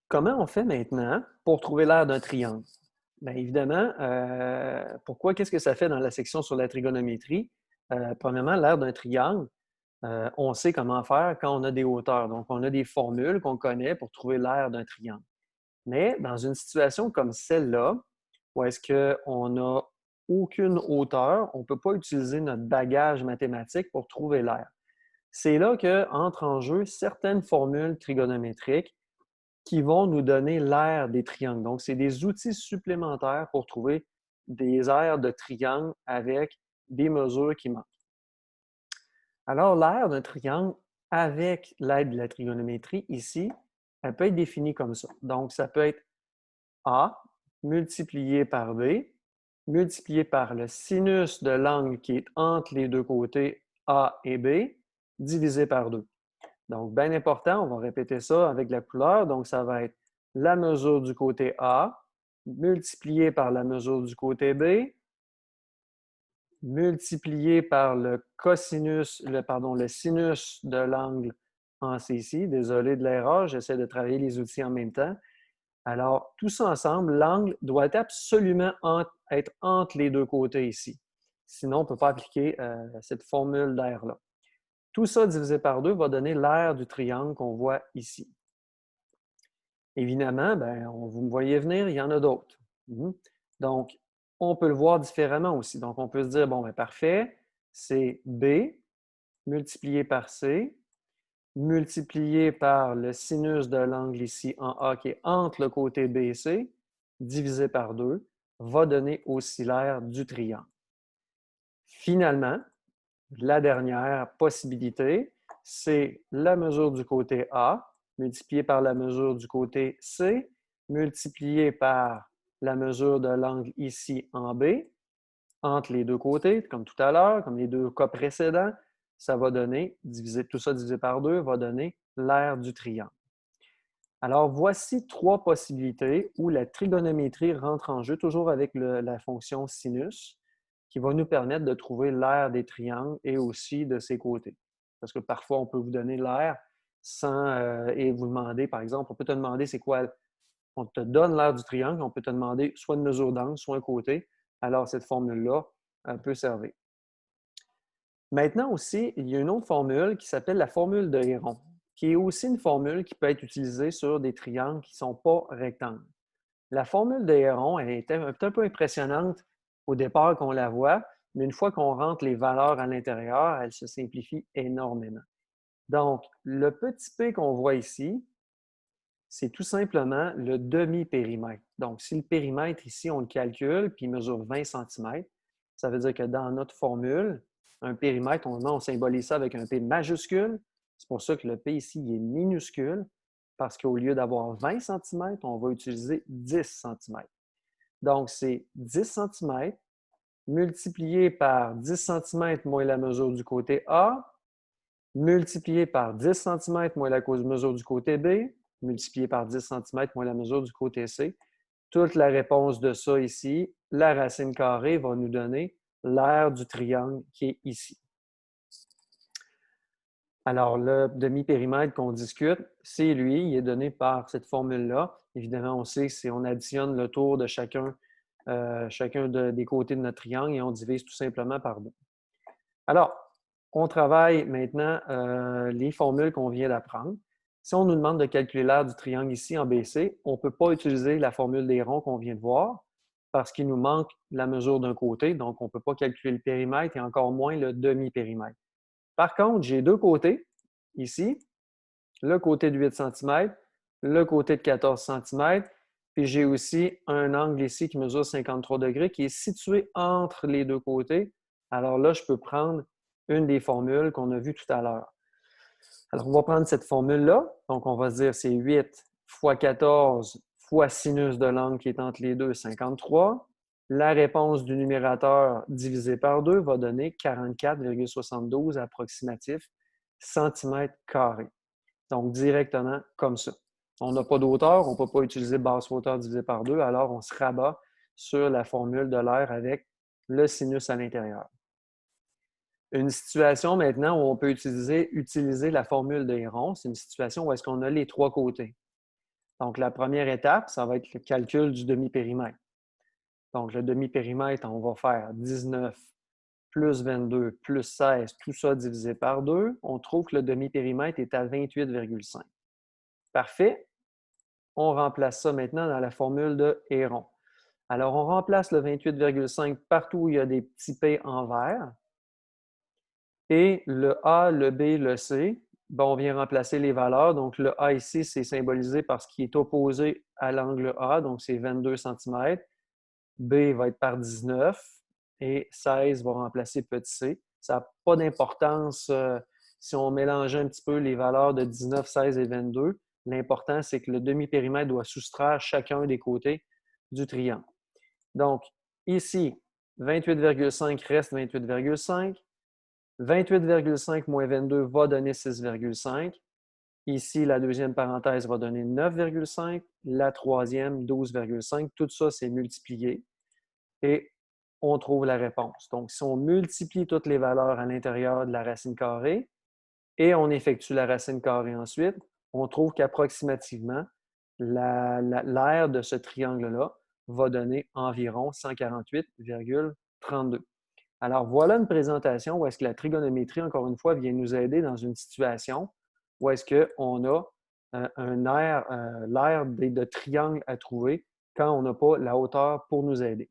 Comment on fait maintenant pour trouver l'aire d'un triangle? Bien évidemment, pourquoi? Qu'est-ce que ça fait dans la section sur la trigonométrie? Premièrement, l'aire d'un triangle, on sait comment faire quand on a des hauteurs. Donc, on a des formules qu'on connaît pour trouver l'aire d'un triangle. Mais dans une situation comme celle-là, où est-ce qu'on n'a aucune hauteur, on ne peut pas utiliser notre bagage mathématique pour trouver l'aire. C'est là qu'entrent en jeu certaines formules trigonométriques qui vont nous donner l'aire des triangles. Donc, c'est des outils supplémentaires pour trouver des aires de triangles avec des mesures qui manquent. Alors, l'aire d'un triangle avec l'aide de la trigonométrie, ici, elle peut être définie comme ça. Donc, ça peut être A multiplié par B, multiplié par le sinus de l'angle qui est entre les deux côtés A et B, divisé par 2. Donc, bien important, on va répéter ça avec la couleur. Donc, ça va être la mesure du côté A multiplié par la mesure du côté B, multiplié par le cosinus, le sinus de l'angle en C ici. Désolé de l'erreur, j'essaie de travailler les outils en même temps. Alors, tout ça ensemble, l'angle doit absolument être entre les deux côtés ici. Sinon, on ne peut pas appliquer cette formule d'air-là. Tout ça divisé par 2 va donner l'aire du triangle qu'on voit ici. Évidemment, ben, vous me voyez venir, il y en a d'autres. Donc, on peut le voir différemment aussi. Donc, on peut se dire, bon, ben, parfait, c'est B multiplié par C, multiplié par le sinus de l'angle ici en A qui est entre le côté B et C, divisé par 2, va donner aussi l'aire du triangle. Finalement, la dernière possibilité, c'est la mesure du côté A multipliée par la mesure du côté C, multipliée par la mesure de l'angle ici en B, entre les deux côtés, comme tout à l'heure, comme les deux cas précédents, ça va donner, tout ça divisé par 2, va donner l'aire du triangle. Alors, voici trois possibilités où la trigonométrie rentre en jeu, toujours avec la fonction sinus, qui va nous permettre de trouver l'aire des triangles et aussi de ses côtés. Parce que parfois, on peut vous donner l'aire et vous demander, par exemple, on peut te demander c'est quoi, on te donne l'aire du triangle, on peut te demander soit une mesure d'angle, soit un côté. Alors, cette formule-là peut servir. Maintenant aussi, il y a une autre formule qui s'appelle la formule de Héron, qui est aussi une formule qui peut être utilisée sur des triangles qui ne sont pas rectangles. La formule de Héron, elle est un peu impressionnante au départ qu'on la voit, mais une fois qu'on rentre les valeurs à l'intérieur, elle se simplifie énormément. Donc, le petit p qu'on voit ici, c'est tout simplement le demi-périmètre. Donc, si le périmètre ici, on le calcule, puis il mesure 20 cm, ça veut dire que dans notre formule, un périmètre, on symbolise ça avec un P majuscule. C'est pour ça que le P ici il est minuscule, parce qu'au lieu d'avoir 20 cm, on va utiliser 10 cm. Donc, c'est 10 cm multiplié par 10 cm moins la mesure du côté A, multiplié par 10 cm moins la mesure du côté B, multiplié par 10 cm moins la mesure du côté C. Toute la réponse de ça ici, la racine carrée va nous donner l'aire du triangle qui est ici. Alors, le demi-périmètre qu'on discute, c'est lui, il est donné par cette formule-là. Évidemment, on sait que si on additionne le tour de chacun des côtés de notre triangle et on divise tout simplement par 2. Alors, on travaille maintenant les formules qu'on vient d'apprendre. Si on nous demande de calculer l'aire du triangle ici en BC, on ne peut pas utiliser la formule des ronds qu'on vient de voir parce qu'il nous manque la mesure d'un côté, donc on ne peut pas calculer le périmètre et encore moins le demi-périmètre. Par contre, j'ai deux côtés ici, le côté de 8 cm, le côté de 14 cm, puis j'ai aussi un angle ici qui mesure 53 degrés qui est situé entre les deux côtés. Alors là, je peux prendre une des formules qu'on a vues tout à l'heure. Alors, on va prendre cette formule-là. Donc, on va se dire c'est 8 fois 14 fois sinus de l'angle qui est entre les deux, 53. La réponse du numérateur divisé par 2 va donner 44,72 approximatif centimètres carrés. Donc, directement comme ça. On n'a pas d'auteur, on ne peut pas utiliser basse hauteur divisé par 2, alors on se rabat sur la formule de l'air avec le sinus à l'intérieur. Une situation maintenant où on peut utiliser la formule de Héron, c'est une situation où est-ce qu'on a les trois côtés. Donc, la première étape, ça va être le calcul du demi-périmètre. Donc, le demi-périmètre, on va faire 19 plus 22 plus 16, tout ça divisé par 2. On trouve que le demi-périmètre est à 28,5. Parfait. On remplace ça maintenant dans la formule de Héron. Alors, on remplace le 28,5 partout où il y a des petits P en vert. Et le A, le B, le C, ben, on vient remplacer les valeurs. Donc, le A ici, c'est symbolisé par ce qui est opposé à l'angle A, donc c'est 22 cm. B va être par 19 et 16 va remplacer petit c. Ça n'a pas d'importance si on mélange un petit peu les valeurs de 19, 16 et 22. L'important, c'est que le demi-périmètre doit soustraire chacun des côtés du triangle. Donc, ici, 28,5 reste 28,5. 28,5 moins 22 va donner 6,5. Ici, la deuxième parenthèse va donner 9,5. La troisième, 12,5. Tout ça, c'est multiplié. Et on trouve la réponse. Donc, si on multiplie toutes les valeurs à l'intérieur de la racine carrée et on effectue la racine carrée ensuite, on trouve qu'approximativement, l'aire de ce triangle-là va donner environ 148,32. Alors, voilà une présentation où est-ce que la trigonométrie, encore une fois, vient nous aider dans une situation où est-ce qu'on a l'aire de triangle à trouver quand on n'a pas la hauteur pour nous aider.